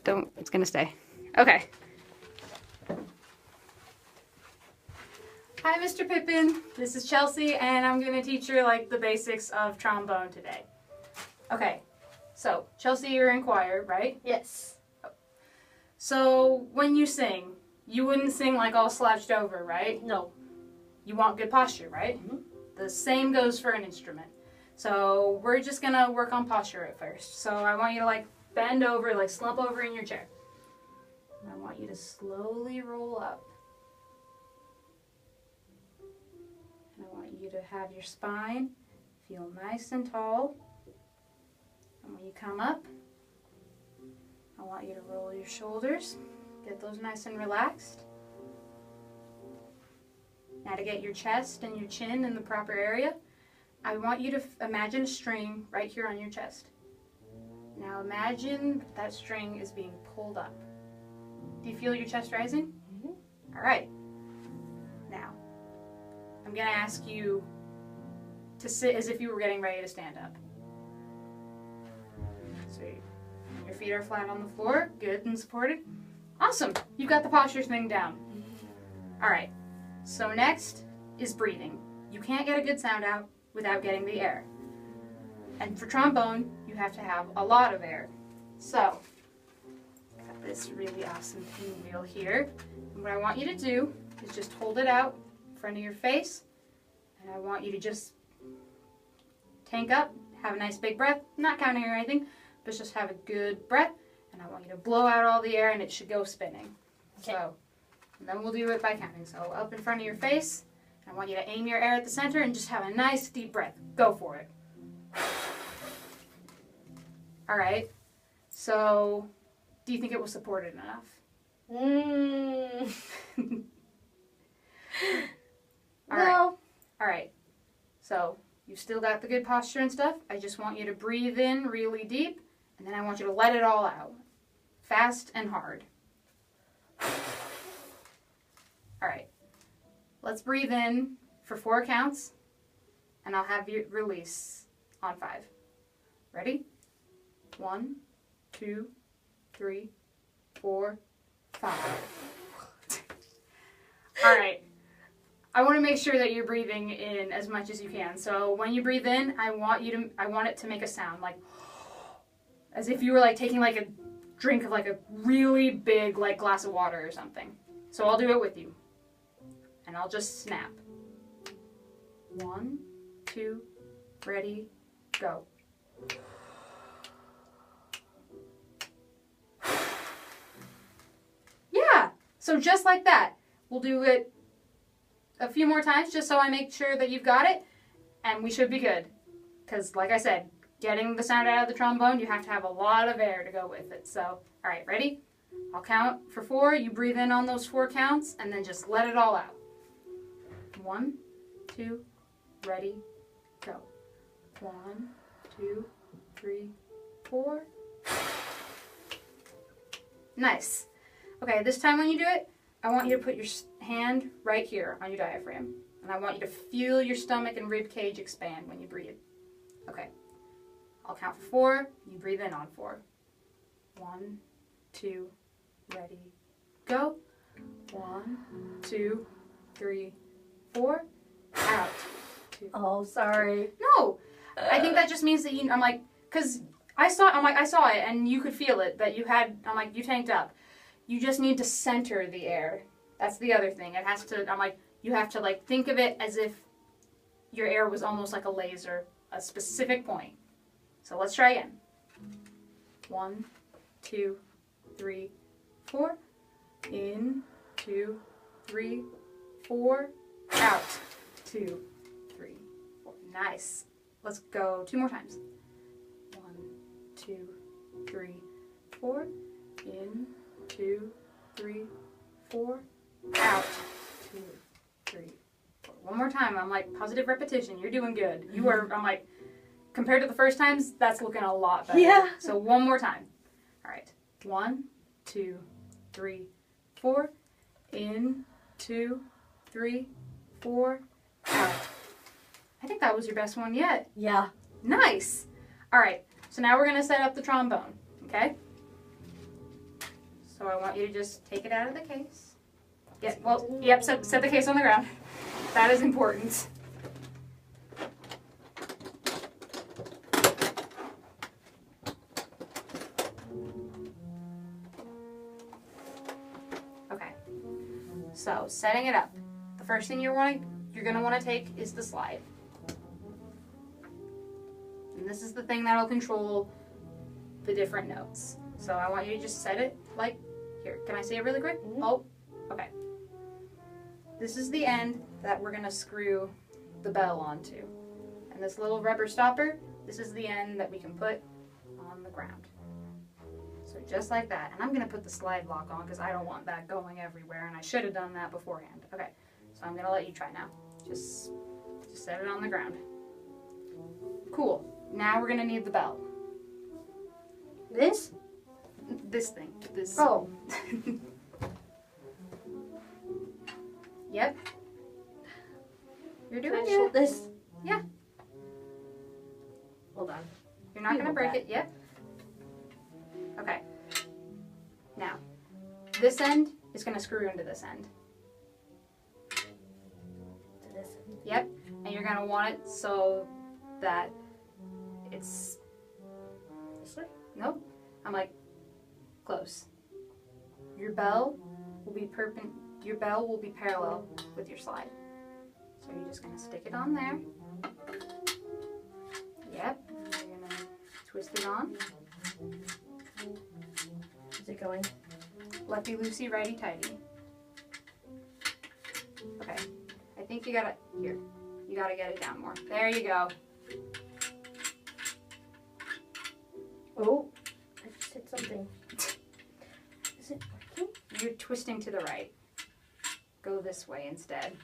don't, it's gonna stay. Okay. Hi, Mr. Pippin. This is Chelsea, and I'm gonna teach you like the basics of trombone today. Okay, so Chelsea, you're in choir, right? Yes. So when you sing, you wouldn't sing like all slouched over, right? No. You want good posture, right? Mm-hmm. The same goes for an instrument. So we're just gonna work on posture at first. So I want you to like bend over, like slump over in your chair. And I want you to slowly roll up. And I want you to have your spine feel nice and tall. And when you come up, I want you to roll your shoulders, get those nice and relaxed. Now to get your chest and your chin in the proper area, I want you to imagine a string right here on your chest. Now imagine that string is being pulled up. Do you feel your chest rising? Mm-hmm. All right. Now, I'm going to ask you to sit as if you were getting ready to stand up. So your feet are flat on the floor, good and supported. Awesome. You've got the posture thing down. All right. So next is breathing. You can't get a good sound out without getting the air. And for trombone, you have to have a lot of air. So, got this really awesome pinwheel here. And what I want you to do is just hold it out in front of your face. And I want you to just tank up, have a nice big breath, not counting or anything, but just have a good breath. And I want you to blow out all the air and it should go spinning. Okay. So, and then we'll do it by counting. So up in front of your face, I want you to aim your air at the center and just have a nice deep breath. Go for it. All right. So, do you think it was supported enough? All right. All right. So, you've still got the good posture and stuff. I just want you to breathe in really deep, and then I want you to let it all out. Fast and hard. All right, let's breathe in for 4 counts, and I'll have you release on 5. Ready? 1, 2, 3, 4, 5. All right, I want to make sure that you're breathing in as much as you can. So when you breathe in, I want it to make a sound like, as if you were like taking like a drink of like a really big like glass of water or something. So I'll do it with you. And I'll just snap. 1, 2, ready, go. Yeah, so just like that. We'll do it a few more times just so I make sure that you've got it, and we should be good. Because like I said, getting the sound out of the trombone, you have to have a lot of air to go with it. So, all right, ready? I'll count for 4. You breathe in on those 4 counts, and then just let it all out. 1, 2, ready, go. 1, 2, 3, 4. Nice. Okay, this time when you do it, I want you to put your hand right here on your diaphragm. And I want you to feel your stomach and rib cage expand when you breathe. Okay. I'll count for 4. You breathe in on 4. 1, 2, ready, go. 1, 2, 3, 4, out. 2. Oh, sorry. No, I think that just means that I'm like, because I saw it and you could feel it, that you had, I'm like, you tanked up. You just need to center the air. That's the other thing. It has to, I'm like, you have to like think of it as if your air was almost like a laser, a specific point. So let's try again. 1, 2, 3, 4. In, 2, 3, 4. Out. 2, 3, 4. Nice. Let's go 2 more times. 1, 2, 3, 4. In, 2, 3, 4. Out. 2, 3, 4. One more time. I'm like, positive repetition. You're doing good. You are, I'm like, compared to the first times, that's looking a lot better. Yeah. So one more time. All right. 1, 2, 3, 4. In, 2, 3, 4. Out. I think that was your best one yet. Yeah. Nice. All right. So now we're going to set up the trombone. Okay? So I want you to just take it out of the case. Yeah, well, yep, set the case on the ground. That is important. Okay. So setting it up. The first thing you're gonna want to take is the slide. And this is the thing that'll control the different notes. So I want you to just set it like here. Can I see it really quick? Mm-hmm. Oh, okay. This is the end that we're gonna screw the bell onto. And this little rubber stopper, this is the end that we can put on the ground. So just like that. And I'm gonna put the slide lock on because I don't want that going everywhere, and I should have done that beforehand. Okay, so I'm gonna let you try now. Just set it on the ground. Cool. Now we're gonna need the bell. This? This thing. This. Oh. Yep. You're Can doing I hold it. this? Yeah. Hold on. You're not gonna hold break that. it yet. Okay. Now, this end is gonna screw into this end. To this. Yep. And you're gonna want it so that it's. This way? Nope. I'm like close. Your bell will be parallel with your slide. So you're just gonna stick it on there. Yep. You're gonna twist it on. Is it going? Lefty loosey, righty tighty. Okay. I think you gotta here. You gotta get it down more. There you go. Oh, I just hit something. Is it working? You're twisting to the right. Go this way instead.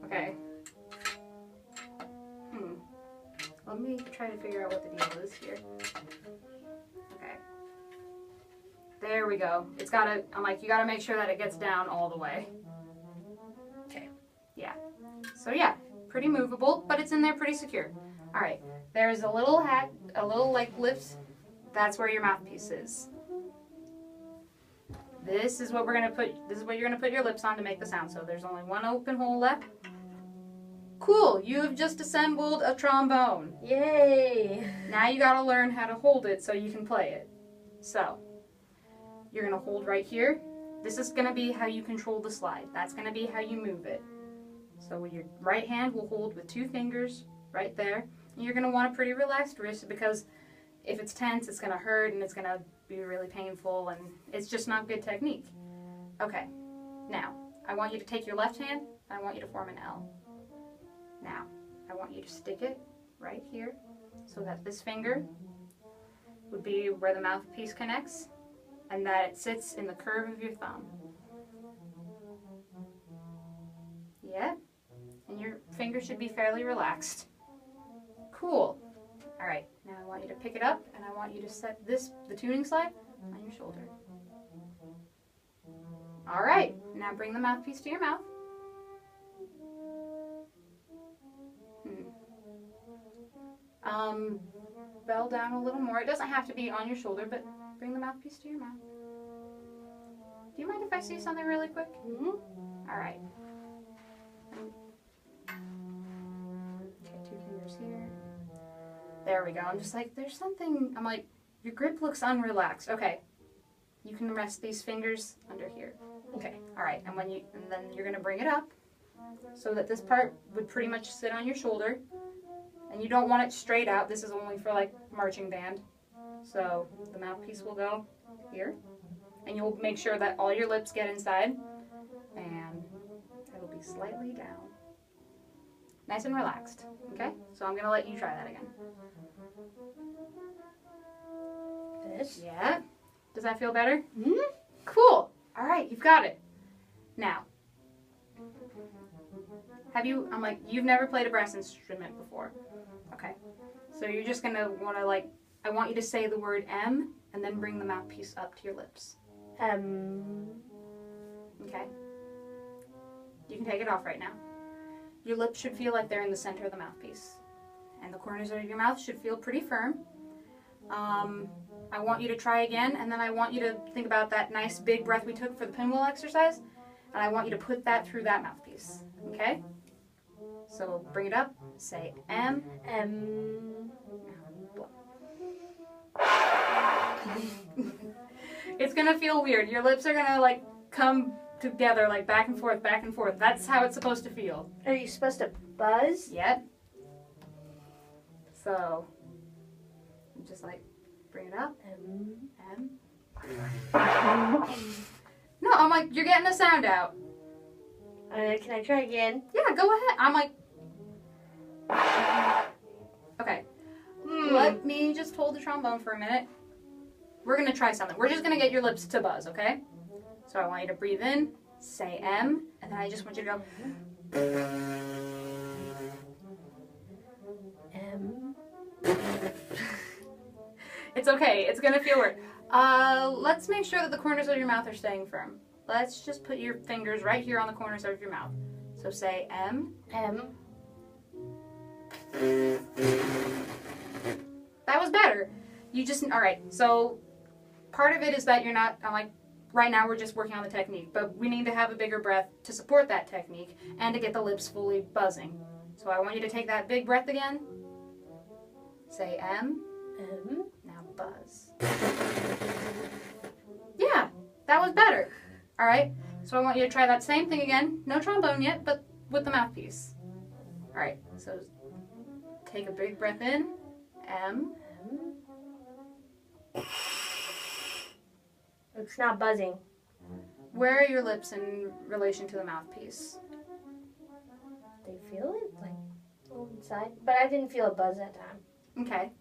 Okay. Let me try to figure out what the deal is here. Okay. There we go. It's gotta, I'm like, you gotta make sure that it gets down all the way. Okay. Yeah. So yeah, pretty movable, but it's in there pretty secure. All right. There's a little like lift. That's where your mouthpiece is. This is what we're gonna put. This is what you're gonna put your lips on to make the sound. So there's only one open hole left. Cool. You have just assembled a trombone. Yay! Now you gotta learn how to hold it so you can play it. So you're gonna hold right here. This is gonna be how you control the slide. That's gonna be how you move it. So with your right hand will hold with 2 fingers right there. And you're gonna want a pretty relaxed wrist because if it's tense, it's gonna hurt and it's gonna be really painful and it's just not good technique. Okay, now I want you to take your left hand and I want you to form an L. Now, I want you to stick it right here so that this finger would be where the mouthpiece connects and that it sits in the curve of your thumb. Yeah, and your finger should be fairly relaxed. Cool. All right, now I want you to pick it up and I want you to set the tuning slide, on your shoulder. All right, now bring the mouthpiece to your mouth. Bell down a little more. It doesn't have to be on your shoulder, but bring the mouthpiece to your mouth. Do you mind if I see something really quick? Mm-hmm. All right. Okay, 2 fingers here. There we go. I'm just like, there's something. I'm like, your grip looks unrelaxed. Okay. You can rest these fingers under here. Okay. All right. And then you're gonna bring it up so that this part would pretty much sit on your shoulder. And you don't want it straight out. This is only for like marching band. So the mouthpiece will go here. And you'll make sure that all your lips get inside. And it'll be slightly down. Nice and relaxed. Okay? So I'm going to let you try that again. This? Yeah. Does that feel better? Mm-hmm. Cool. All right, you've got it. Now, I'm like, you've never played a brass instrument before. Okay. So you're just going to want to like, I want you to say the word M and then bring the mouthpiece up to your lips. Okay. You can take it off right now. your lips should feel like they're in the center of the mouthpiece. And the corners of your mouth should feel pretty firm. I want you to try again, and then I want you to think about that nice big breath we took for the pinwheel exercise, and I want you to put that through that mouthpiece, okay? So bring it up, say M. It's gonna feel weird. Your lips are gonna like come together like back and forth, back and forth. That's how it's supposed to feel. Are you supposed to buzz? Yep. So, just like bring it up. M. No, I'm like, you're getting a sound out. Can I try again? Yeah, go ahead. I'm like, okay. Let me just hold the trombone for a minute. We're gonna try something. We're just gonna get your lips to buzz, okay? So I want you to breathe in, say M, and then I just want you to go. M. It's okay. It's gonna feel weird. Let's make sure that the corners of your mouth are staying firm. Let's just put your fingers right here on the corners of your mouth. So say M. M. That was better. You just, all right. So part of it is that you're not, I'm like, right now we're just working on the technique, but we need to have a bigger breath to support that technique and to get the lips fully buzzing. So I want you to take that big breath again. Say M. M. Now buzz. Yeah, that was better. All right, so I want you to try that same thing again. No trombone yet, but with the mouthpiece. All right, so take a big breath in. M. It's not buzzing. Where are your lips in relation to the mouthpiece? They feel it like inside, but I didn't feel a buzz that time. Okay.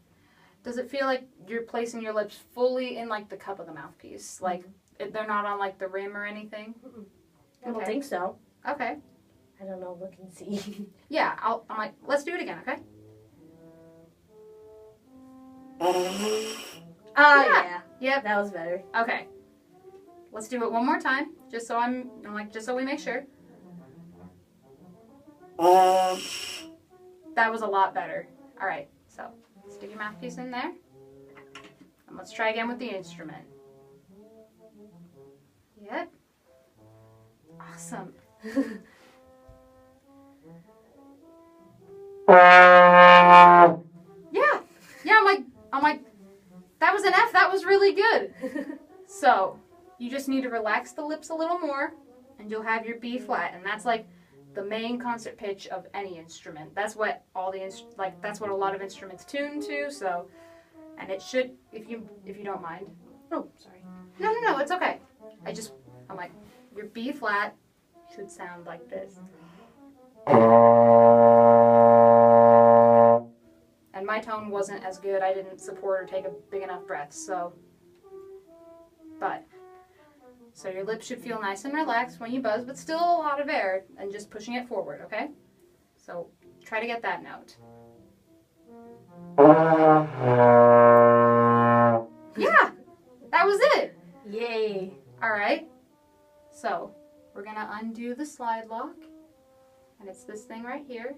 Does it feel like you're placing your lips fully in like the cup of the mouthpiece? Like they're not on like the rim or anything? I don't think so. Okay. I don't know. Look and see. Yeah, I'm like, let's do it again, okay? Yeah. Yep. That was better. Okay. Let's do it one more time, just so I'm like, just so we make sure. That was a lot better. All right, so stick your mouthpiece in there. And let's try again with the instrument. Yep. Awesome. Yeah, I'm like, that was an F, that was really good. So, you just need to relax the lips a little more, and you'll have your B flat, and that's like the main concert pitch of any instrument. That's what all the that's what a lot of instruments tune to. So, and it should, if you don't mind. Oh, sorry. No, it's okay. I'm like, your B flat should sound like this. And my tone wasn't as good. I didn't support or take a big enough breath, so. So your lips should feel nice and relaxed when you buzz, but still a lot of air, and just pushing it forward, okay? So try to get that note. Yeah, that was it. Yay. All right. So we're gonna undo the slide lock, and it's this thing right here.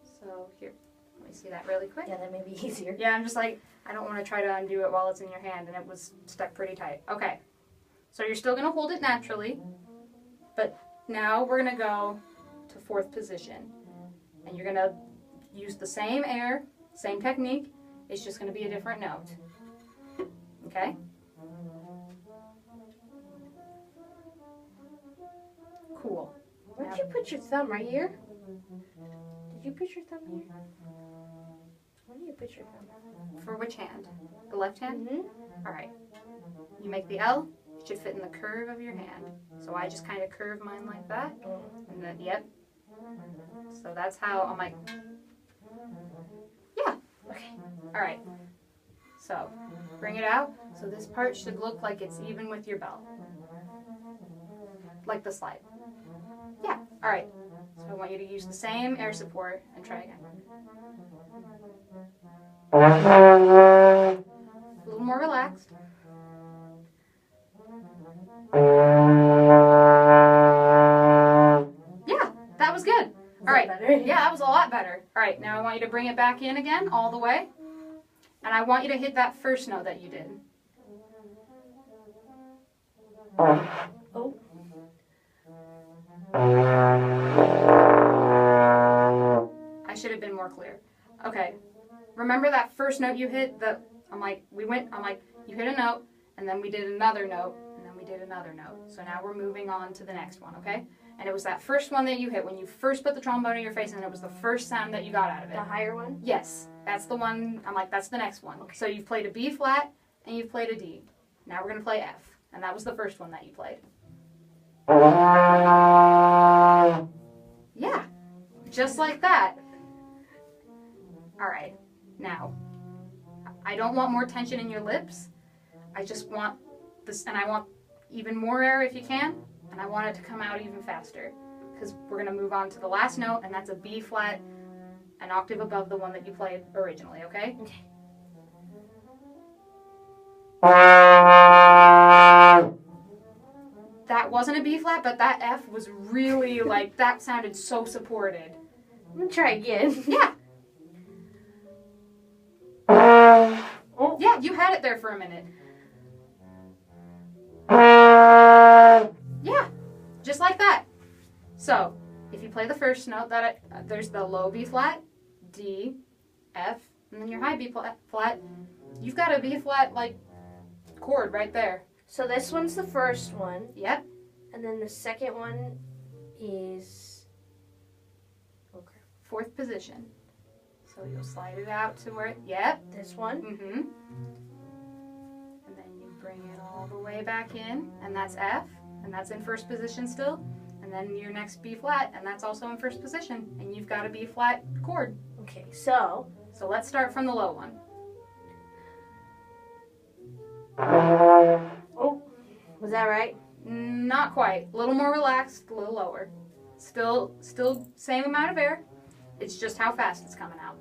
So here, let me see that really quick. Yeah, that may be easier. Yeah, I'm just like, I don't want to try to undo it while it's in your hand, and it was stuck pretty tight. Okay. So you're still going to hold it naturally, but now we're going to go to fourth position. And you're going to use the same air, same technique, it's just going to be a different note. Okay? Cool. Where'd you put your thumb? Right here? Did you put your thumb here? Where do you put your thumb? For which hand? The left hand? Mm-hmm. All right. You make the L. It should fit in the curve of your hand. So I just kind of curve mine like that. And then, yep. So that's how I'm like, yeah. Okay. All right. So bring it out. So this part should look like it's even with your bell. Like the slide. Yeah. All right. So I want you to use the same air support and try again. A little more relaxed. Yeah, that was good. All right. Better? Yeah, that was a lot better. All right, now I want you to bring it back in again, all the way. And I want you to hit that first note that you did. Oh. I should have been more clear. Okay. Remember that first note you hit? I'm like, you hit a note, and then we did another note, and then we did another note. So now we're moving on to the next one, okay? And it was that first one that you hit when you first put the trombone in your face, and it was the first sound that you got out of it. The higher one? Yes, that's the one. I'm like, that's the next one. Okay. So you've played a B flat, and you've played a D. Now we're going to play F, and that was the first one that you played. Yeah, just like that. All right, now, I don't want more tension in your lips. I just want this, and I want even more air if you can, and I want it to come out even faster, because we're going to move on to the last note, and that's a B flat, an octave above the one that you played originally, okay? Okay. That wasn't a B flat, but that F was really, like, that sounded so supported. I'm gonna try again. Yeah. Oh. Yeah, you had it there for a minute. Yeah, just like that. So, if you play the first note, there's the low B flat, D, F, and then your high B flat. You've got a B flat, like, chord right there. So this one's the first one, Yep. and then the second one is... Okay. Fourth position. So you'll slide it out to where, yep. This one. Mm-hmm. And then you bring it all the way back in, and that's F, and that's in first position still. And then your next B flat, and that's also in first position. And you've got a B flat chord. Okay, so... So let's start from the low one. Oh, was that right? Not quite. A little more relaxed, a little lower. Still same amount of air. It's just how fast it's coming out.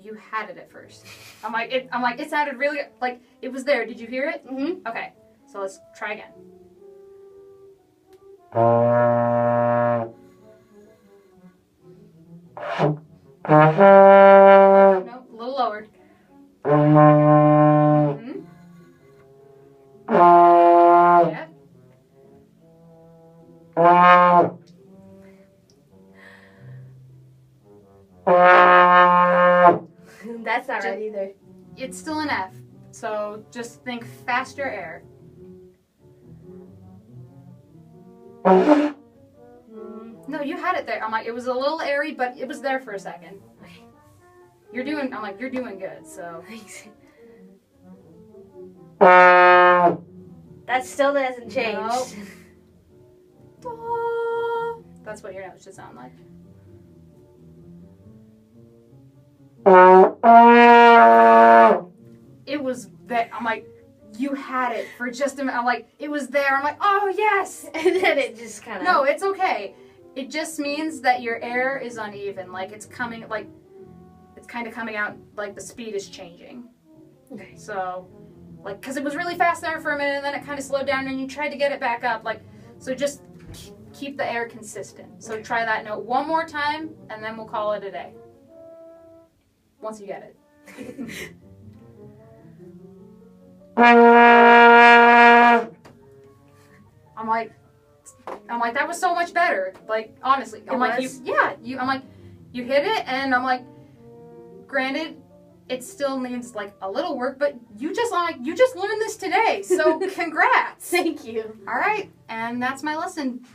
You had it at first. I'm like, it sounded really, like, it was there. Did you hear it? Mm-hmm. Okay, so let's try again. No, a little lower. Mm-hmm. Yeah. That's not right either. It's still an F, so just think faster air. No, you had it there. I'm like, it was a little airy, but it was there for a second. You're doing good, so. That still hasn't changed. Nope. That's what your notes should sound like. It was there. I'm like, you had it for just a minute. I'm like, it was there. I'm like, oh, yes. And then it just kind of... No, it's okay. It just means that your air is uneven. Like, it's coming, like, it's kind of coming out, like, the speed is changing. Okay. So, like, because it was really fast there for a minute, and then it kind of slowed down, and you tried to get it back up. Like, so just keep the air consistent. So try that note one more time, and then we'll call it a day. Once you get it. I'm like, that was so much better. Like, honestly. I'm like, you hit it, and I'm like, granted, it still needs, like, a little work, but you just learned this today, so congrats. Thank you. All right, and that's my lesson.